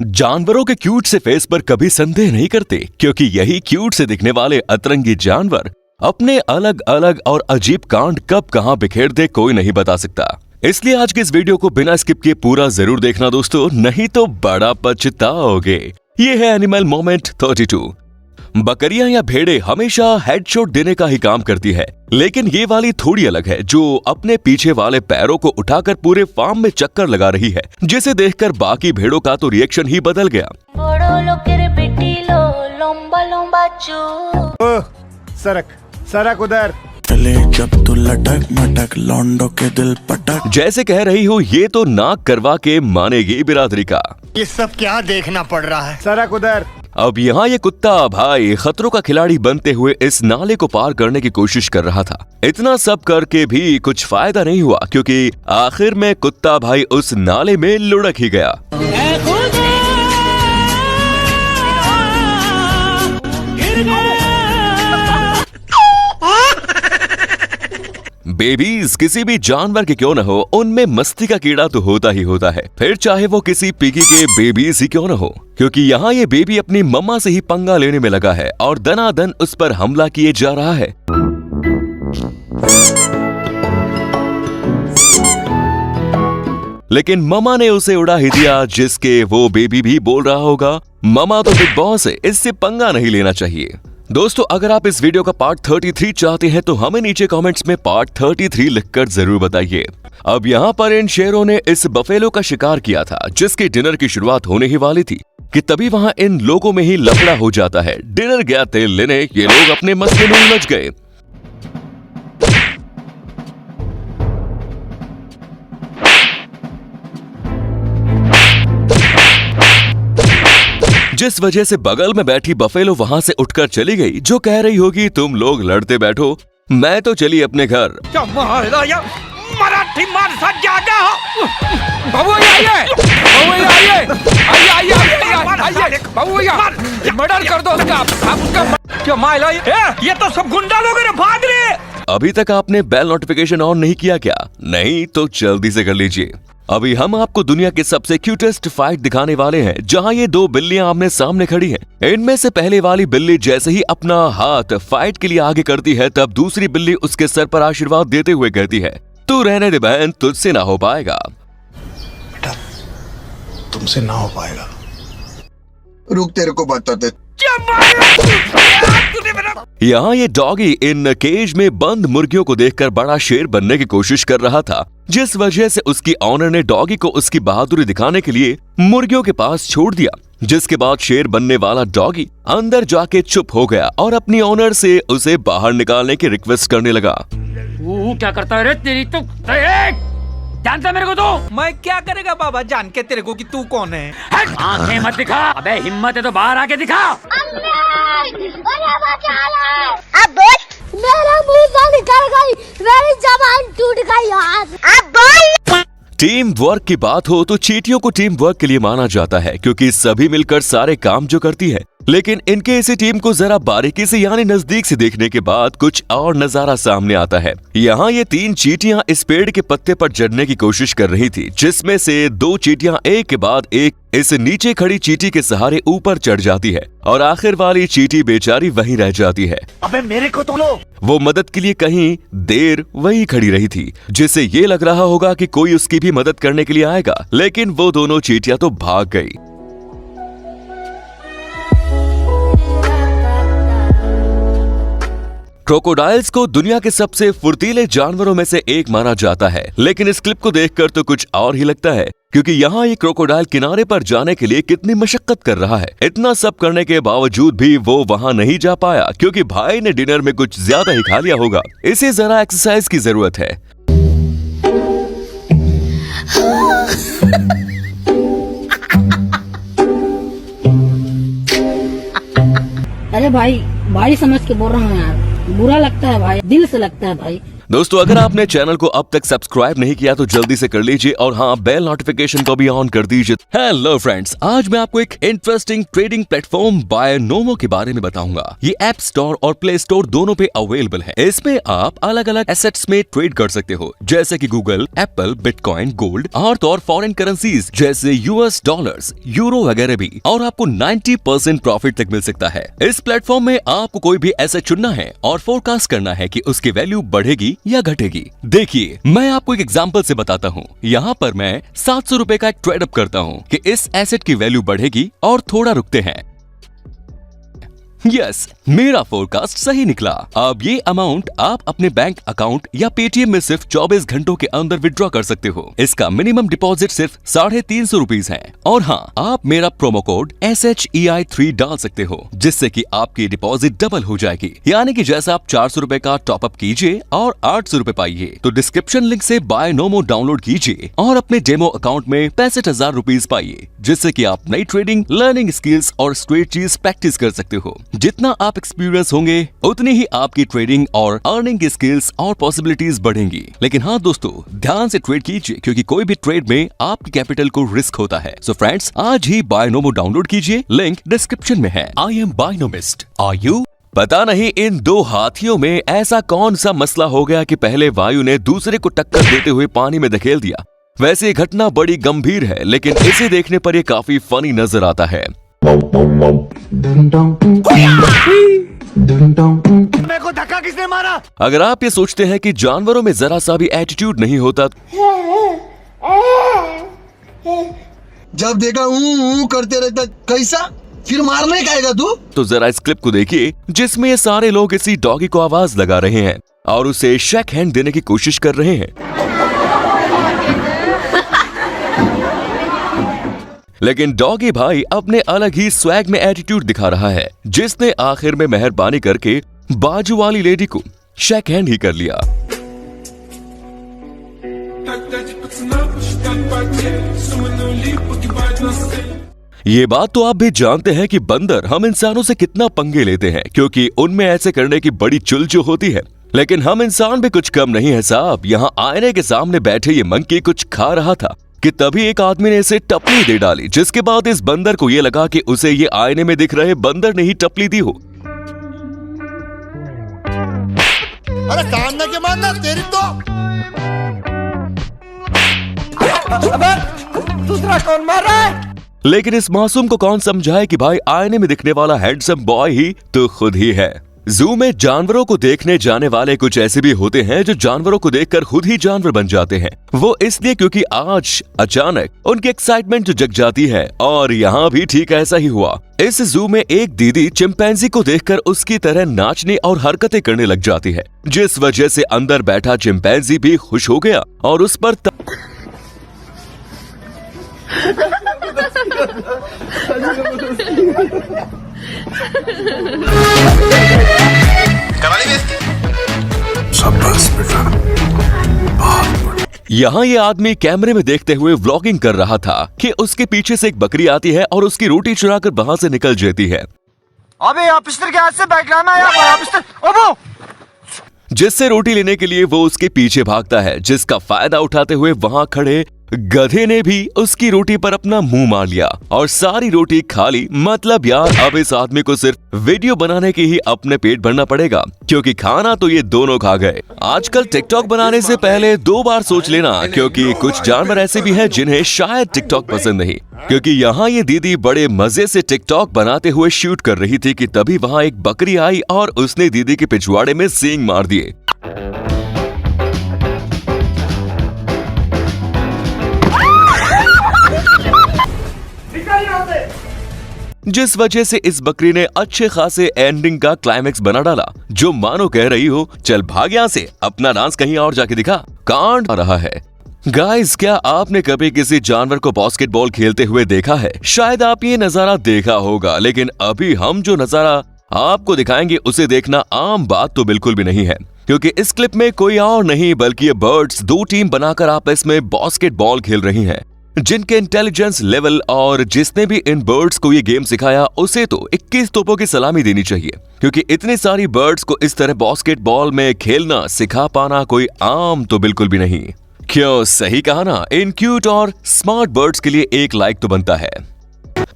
जानवरों के क्यूट से फेस पर कभी संदेह नहीं करते, क्योंकि यही क्यूट से दिखने वाले अतरंगी जानवर अपने अलग अलग और अजीब कांड कब कहां बिखेर दे कोई नहीं बता सकता। इसलिए आज के इस वीडियो को बिना स्किप किए पूरा जरूर देखना दोस्तों, नहीं तो बड़ा पछताओगे। ये है एनिमल मोमेंट 32। बकरियां या भेड़े हमेशा हेडशॉट देने का ही काम करती है, लेकिन ये वाली थोड़ी अलग है, जो अपने पीछे वाले पैरों को उठाकर पूरे फार्म में चक्कर लगा रही है, जिसे देखकर बाकी भेड़ों का तो रिएक्शन ही बदल गया। सरक सरक उधर। जब तू लटक मटक लौंडो के दिल पटक। जैसे कह रही हो ये तो नाक करवा के मानेगी बिरादरी का। ये सब क्या देखना पड़ रहा है? सरक उधर। अब यहाँ ये कुत्ता भाई खतरों का खिलाड़ी बनते हुए इस नाले को पार करने की कोशिश कर रहा था। इतना सब करके भी कुछ फायदा नहीं हुआ, क्योंकि आखिर में कुत्ता भाई उस नाले में लुढ़क ही गया। बेबीज किसी भी जानवर के क्यों न हो, उनमें मस्ती का कीड़ा तो होता ही होता है, फिर चाहे वो किसी पिगी के बेबीज ही क्यों न हो, क्योंकि यहाँ ये बेबी अपनी मम्मा से ही पंगा लेने में लगा है और दनादन उस पर हमला किए जा रहा है। लेकिन मम्मा ने उसे उड़ा ही दिया, जिसके वो बेबी भी बोल रहा होगा मम्मा तो बिग बॉस है, इससे पंगा नहीं लेना चाहिए। दोस्तों अगर आप इस वीडियो का पार्ट 33 चाहते हैं तो हमें नीचे कमेंट्स में पार्ट 33 लिखकर जरूर बताइए। अब यहाँ पर इन शेरों ने इस बफेलो का शिकार किया था, जिसके डिनर की शुरुआत होने ही वाली थी कि तभी वहाँ इन लोगों में ही लफड़ा हो जाता है। डिनर गया तेल लेने, ये लोग अपने मसले में उलझ गए। जिस वजह से बगल में बैठी बफेलो वहां से उठकर चली गई, जो कह रही होगी तुम लोग लड़ते बैठो, मैं तो चली अपने घर। मराठी माणसा जागा हो। मर्डर कर दो उसका। ये तो सब गुंडा लोग हैं, भाग रहे। अभी तक आपने बेल नोटिफिकेशन ऑन नहीं किया क्या? नहीं तो जल्दी से कर लीजिए। अभी हम आपको दुनिया की सबसे क्यूटेस्ट फाइट दिखाने वाले हैं, जहां ये दो बिल्लियां आमने सामने खड़ी हैं। इनमें से पहले वाली बिल्ली जैसे ही अपना हाथ फाइट के लिए आगे करती है, तब दूसरी बिल्ली उसके सर पर आशीर्वाद देते हुए कहती है, तू रहने दे बहन, तुझसे ना हो पाएगा। बेटा तुमसे ना हो पाएगा। रुक तेरे को बताते। यहाँ ये डॉगी इन केज में बंद मुर्गियों को देखकर बड़ा शेर बनने की कोशिश कर रहा था, जिस वजह से उसकी ऑनर ने डॉगी को उसकी बहादुरी दिखाने के लिए मुर्गियों के पास छोड़ दिया। जिसके बाद शेर बनने वाला डॉगी अंदर जाके चुप हो गया और अपनी ऑनर से उसे बाहर निकालने की रिक्वेस्ट करने लगा। क्या करता है रे? तेरी तो जानता मेरे को तो। मैं क्या करेगा बाबा जान के तेरे को कि तू कौन है? आंखें मत दिखा। अबे हिम्मत है तो बाहर आके दिखा। अब बोल। मेरा मुंह से निकल गई, मेरी जबान टूट गई यार। अब बोल। टीम वर्क की बात हो तो चींटियों को टीम वर्क के लिए माना जाता है, क्योंकि सभी मिलकर सारे काम जो करती है। लेकिन इनके इसी टीम को जरा बारीकी से यानी नजदीक से देखने के बाद कुछ और नजारा सामने आता है। यहाँ ये 3 चींटियां इस पेड़ के पत्ते पर चढ़ने की कोशिश कर रही थी, जिसमें से 2 चींटियां एक के बाद एक इस नीचे खड़ी चींटी के सहारे ऊपर चढ़ जाती है और आखिर वाली चींटी बेचारी वहीं रह जाती है। अबे मेरे को तो लो। वो मदद के लिए कहीं देर वहीं खड़ी रही थी, जिससे ये लग रहा होगा कि कोई उसकी भी मदद करने के लिए आएगा, लेकिन वो दोनों चींटियां तो भाग गई। क्रोकोडाइल्स को दुनिया के सबसे फुर्तीले जानवरों में से एक माना जाता है, लेकिन इस क्लिप को देखकर तो कुछ और ही लगता है, क्योंकि यहाँ ये क्रोकोडाइल किनारे पर जाने के लिए कितनी मशक्कत कर रहा है। इतना सब करने के बावजूद भी वो वहाँ नहीं जा पाया, क्योंकि भाई ने डिनर में कुछ ज्यादा ही खा लिया होगा। इसे जरा एक्सरसाइज की जरूरत है। अरे भाई समझ के बोल रहा हूँ यार, बुरा लगता है भाई, दिल से लगता है भाई। दोस्तों अगर आपने चैनल को अब तक सब्सक्राइब नहीं किया तो जल्दी से कर लीजिए और हाँ बेल नोटिफिकेशन को भी ऑन कर दीजिए। हेलो फ्रेंड्स, आज मैं आपको एक इंटरेस्टिंग ट्रेडिंग प्लेटफॉर्म बायनोमो के बारे में बताऊंगा। ये ऐप स्टोर और प्ले स्टोर दोनों पे अवेलेबल है। इसमें आप अलग अलग एसेट्स में ट्रेड कर सकते हो जैसे कि गूगल, एप्पल, बिटकॉइन, गोल्ड और फॉरेन करेंसीज जैसे यूएस डॉलर्स, यूरो वगैरह भी, और आपको 90% प्रॉफिट तक मिल सकता है। इस प्लेटफॉर्म में आपको कोई भी एसेट चुनना है और फोरकास्ट करना है कि उसकी वैल्यू बढ़ेगी या घटेगी। देखिए मैं आपको एक एग्जांपल से बताता हूँ। यहाँ पर मैं 700 रुपए का एक ट्रेड अप करता हूँ कि इस एसेट की वैल्यू बढ़ेगी और थोड़ा रुकते हैं। यस, मेरा फोरकास्ट सही निकला। अब ये अमाउंट आप अपने बैंक अकाउंट या पेटीएम में सिर्फ 24 घंटों के अंदर विड्रॉ कर सकते हो। इसका मिनिमम डिपॉजिट सिर्फ 350 रुपीज है। और हाँ, आप मेरा प्रोमो कोड SHEI3 डाल सकते हो जिससे कि आपकी डिपॉजिट डबल हो जाएगी। यानी कि जैसा आप 400 रुपए का टॉप अप कीजिए और 800 रुपए पाइए, तो डिस्क्रिप्शन लिंक से बायनोमो डाउनलोड कीजिए और अपने डेमो अकाउंट में 65,000 रुपीज पाइए, जिससे कि आप नई ट्रेडिंग, लर्निंग स्किल्स और स्ट्रेटजीज प्रैक्टिस कर सकते हो। जितना आप एक्सपीरियंस होंगे उतनी ही आपकी ट्रेडिंग और अर्निंग की स्किल्स और पॉसिबिलिटीज बढ़ेंगी। लेकिन हाँ दोस्तों, ध्यान से ट्रेड कीजिए क्योंकि कोई भी ट्रेड में आपकी कैपिटल को रिस्क होता है। सो फ्रेंड्स, आज ही बायनोमो डाउनलोड कीजिए, लिंक डिस्क्रिप्शन में है। I am Binomist, are you? पता नहीं इन दो हाथियों में ऐसा कौन सा मसला हो गया कि पहले वायु ने दूसरे को टक्कर देते हुए पानी में धकेल दिया। वैसे ये घटना बड़ी गंभीर है, लेकिन इसे देखने पर ये काफी फनी नजर आता है। मेरे को धक्का किसने मारा? अगर आप ये सोचते हैं कि जानवरों में जरा सा भी एटीट्यूड नहीं होता, जब देखा करते रहता कैसा, फिर मारने का आएगा तू? तो जरा इस क्लिप को देखिए जिसमें ये सारे लोग इसी डॉगी को आवाज लगा रहे हैं और उसे शेक हैंड देने की कोशिश कर रहे हैं। लेकिन डॉगी भाई अपने अलग ही स्वैग में एटीट्यूड दिखा रहा है, जिसने आखिर में मेहरबानी करके बाजू वाली लेडी को शेक हैंड ही कर लिया। ये बात तो आप भी जानते हैं कि बंदर हम इंसानों से कितना पंगे लेते हैं, क्योंकि उनमें ऐसे करने की बड़ी चुलचू होती है। लेकिन हम इंसान भी कुछ कम नहीं है साहब। यहाँ आईने के सामने बैठे ये मंकी कुछ खा रहा था कि तभी एक आदमी ने इसे टपली दे डाली, जिसके बाद इस बंदर को ये लगा कि उसे ये आईने में दिख रहे बंदर ने ही टपली दी हो। अरे सामने के मारना तेरी तो। अबे दूसरा कौन मार रहा है? लेकिन इस मासूम को कौन समझाए कि भाई आईने में दिखने वाला हैंडसम बॉय ही तो खुद ही है। जू में जानवरों को देखने जाने वाले कुछ ऐसे भी होते हैं जो जानवरों को देखकर खुद ही जानवर बन जाते हैं। वो इसलिए क्योंकि आज अचानक उनकी एक्साइटमेंट जो जग जाती है, और यहाँ भी ठीक ऐसा ही हुआ। इस जू में एक दीदी चिंपैंजी को देखकर उसकी तरह नाचने और हरकतें करने लग जाती है, जिस वजह से अंदर बैठा चिंपैंजी भी खुश हो गया और उस पर यहाँ ये आदमी कैमरे में देखते हुए व्लॉगिंग कर रहा था कि उसके पीछे से एक बकरी आती है और उसकी रोटी चुराकर वहां से निकल जाती है। अबे ऑफिसर के हाथ से बैग लाना है ऑफिसर। ओबो, जिससे रोटी लेने के लिए वो उसके पीछे भागता है, जिसका फायदा उठाते हुए वहां खड़े गधे ने भी उसकी रोटी पर अपना मुंह मार लिया और सारी रोटी खा ली। मतलब यार, अब इस आदमी को सिर्फ वीडियो बनाने की ही अपने पेट भरना पड़ेगा, क्योंकि खाना तो ये दोनों खा गए। आजकल टिकटॉक बनाने से पहले 2 बार सोच लेना, क्योंकि कुछ जानवर ऐसे भी हैं जिन्हें शायद टिकटॉक पसंद नहीं। क्योंकि यहाँ ये दीदी बड़े मजे से टिकटॉक बनाते हुए शूट कर रही थी कि तभी वहाँ एक बकरी आई और उसने दीदी के पिछवाड़े में सींग मार दिए। जिस वजह से इस बकरी ने अच्छे खासे एंडिंग का क्लाइमेक्स बना डाला, जो मानो कह रही हो चल भाग यहाँ से, अपना डांस कहीं और जाके दिखा। कांड आ रहा है। गाइस, क्या आपने कभी किसी जानवर को बास्केटबॉल खेलते हुए देखा है? शायद आप ये नजारा देखा होगा, लेकिन अभी हम जो नजारा आपको दिखाएंगे उसे देखना आम बात तो बिल्कुल भी नहीं है, क्योंकि इस क्लिप में कोई और नहीं बल्कि ये बर्ड्स 2 टीम बनाकर आपस में बास्केटबॉल खेल रही हैं। जिनके इंटेलिजेंस लेवल और जिसने भी इन बर्ड्स को ये गेम सिखाया उसे तो 21 तोपों की सलामी देनी चाहिए, क्योंकि इतनी सारी बर्ड्स को इस तरह बास्केटबॉल में खेलना सिखा पाना कोई आम तो बिल्कुल भी नहीं। क्यों, सही कहा ना? इन क्यूट और स्मार्ट बर्ड्स के लिए एक लाइक तो बनता है।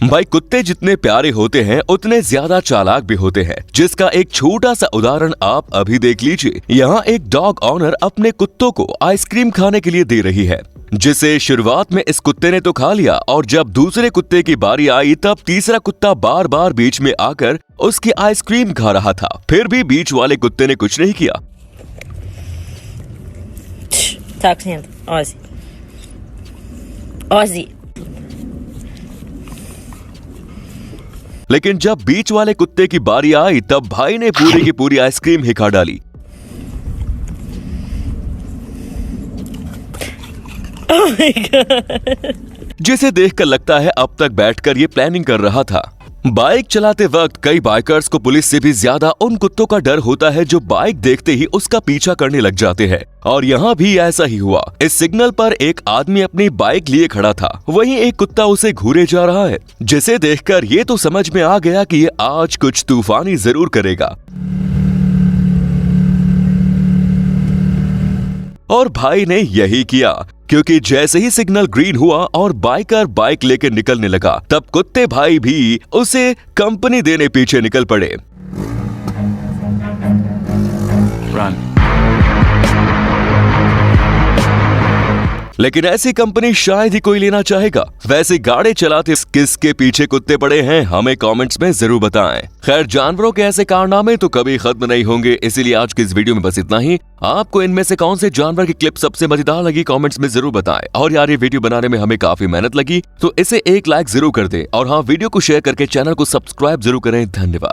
भाई, कुत्ते जितने प्यारे होते हैं उतने ज्यादा चालाक भी होते हैं, जिसका एक छोटा सा उदाहरण आप अभी देख लीजिए। यहाँ एक डॉग ऑनर अपने कुत्तों को आइसक्रीम खाने के लिए दे रही है, जिसे शुरुआत में इस कुत्ते ने तो खा लिया, और जब दूसरे कुत्ते की बारी आई तब तीसरा कुत्ता बार बार बीच में आकर उसकी आइसक्रीम खा रहा था। फिर भी बीच वाले कुत्ते ने कुछ नहीं किया। Talk to him, Ozzy. Ozzy. लेकिन जब बीच वाले कुत्ते की बारी आई तब भाई ने पूरी की पूरी आइसक्रीम ही खा डाली। Oh my God. जिसे देखकर लगता है अब तक बैठकर ये प्लानिंग कर रहा था। बाइक चलाते वक्त कई बाइकर्स को पुलिस से भी ज्यादा उन कुत्तों का डर होता है जो बाइक देखते ही उसका पीछा करने लग जाते हैं, और यहाँ भी ऐसा ही हुआ। इस सिग्नल पर एक आदमी अपनी बाइक लिए खड़ा था, वहीं एक कुत्ता उसे घूरे जा रहा है, जिसे देखकर ये तो समझ में आ गया कि ये आज कुछ तूफानी जरूर करेगा। और भाई ने यही किया, क्योंकि जैसे ही सिग्नल ग्रीन हुआ और बाइकर बाइक लेकर निकलने लगा, तब कुत्ते भाई भी उसे कंपनी देने पीछे निकल पड़े। लेकिन ऐसी कंपनी शायद ही कोई लेना चाहेगा। वैसे गाड़ी चलाते किसके पीछे कुत्ते पड़े हैं, हमें कमेंट्स में जरूर बताएं। खैर, जानवरों के ऐसे कारनामे तो कभी खत्म नहीं होंगे, इसीलिए आज की इस वीडियो में बस इतना ही। आपको इनमें से कौन से जानवर की क्लिप सबसे मजेदार लगी, कमेंट्स में जरूर बताएं। और यार, ये वीडियो बनाने में हमें काफी मेहनत लगी, तो इसे एक लाइक जरूर कर दें, और हाँ, वीडियो को शेयर करके चैनल को सब्सक्राइब जरूर करें। धन्यवाद।